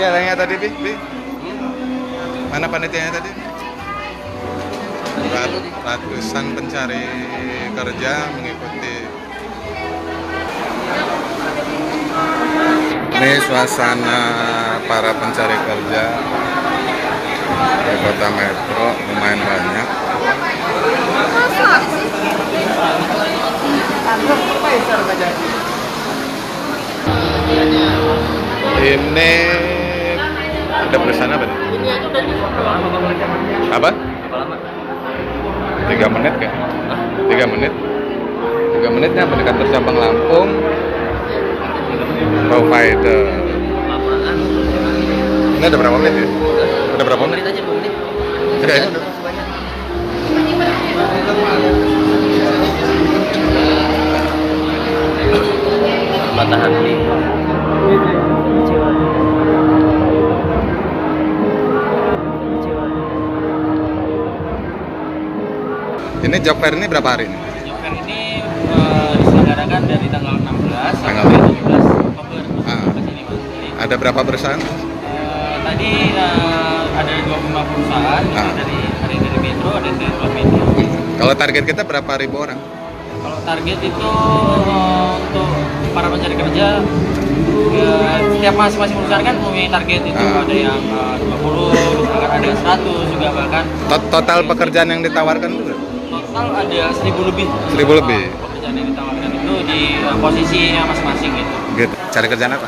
Panitianya tadi, Bi? Mana panitianya tadi? Ratusan pencari kerja mengikuti. Ini suasana para pencari kerja di Kota Metro, lumayan banyak. Ini ada perusahaan apa nih? Apa? 3 menit kayak? 3 menit? 3 menitnya apa? Kantor cabang Lampung provider. Ini ada berapa menit ya? Ada berapa menit? Aja 2 menit. Oke. Patah hati. Ini job fair ini berapa hari ini? Job fair ini diselenggarakan dari tanggal 16 Tanggal sampai 17 Oktober. Ah. Ke sini, Mas. Jadi, Ada berapa perusahaan? tadi ada 25 perusahaan, Ah. ada dari Metro, ada dari luar Metro. Kalau target kita berapa ribu orang? Kalau target itu untuk para pencari kerja, setiap masing-masing perusahaan kan mempunyai target itu. Ah. Ada yang 20, misalkan ada yang 100 juga bahkan. Total pekerjaan yang ditawarkan itu berapa? Total ada 1000 lebih. 1000 lebih. Pekerjaan yang ditawarkan itu di posisinya masing-masing gitu. Gitu. Cari kerjaan apa?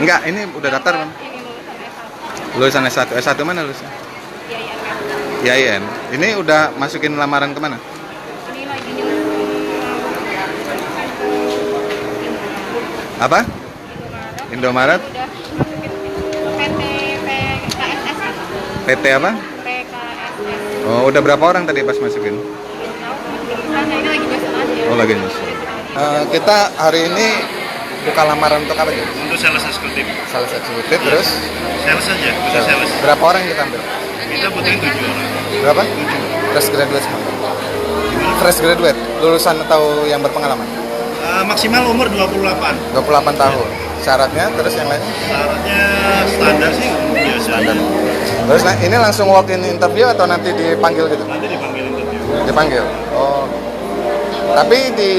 Enggak, ini udah daftar kan? Lulusan S1. S1 mana lulusnya? IAIN. Ini udah masukin lamaran kemana? Apa? Indomaret? PT apa? Oh, udah berapa orang tadi pas masukin? Oh, lagi nyusun. Kita hari ini buka lamaran untuk apa ya? Untuk sales eksekutif. Sales eksekutif, terus Sales saja, khusus sales. berapa orang kita ambil? Kita butuhin 7 orang. Berapa? Fresh graduate semua. Fresh graduate, lulusan atau yang berpengalaman? Maksimal umur 28. 28 tahun. Syaratnya, terus yang lain? Syaratnya standar sih biasa. Standar. Terus ini langsung walk-in interview atau nanti dipanggil gitu? Nanti dipanggil interview. Dipanggil. Oh. Tapi di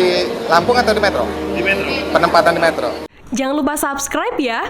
Lampung atau di Metro? Di Metro. Penempatan di Metro. Jangan lupa subscribe ya.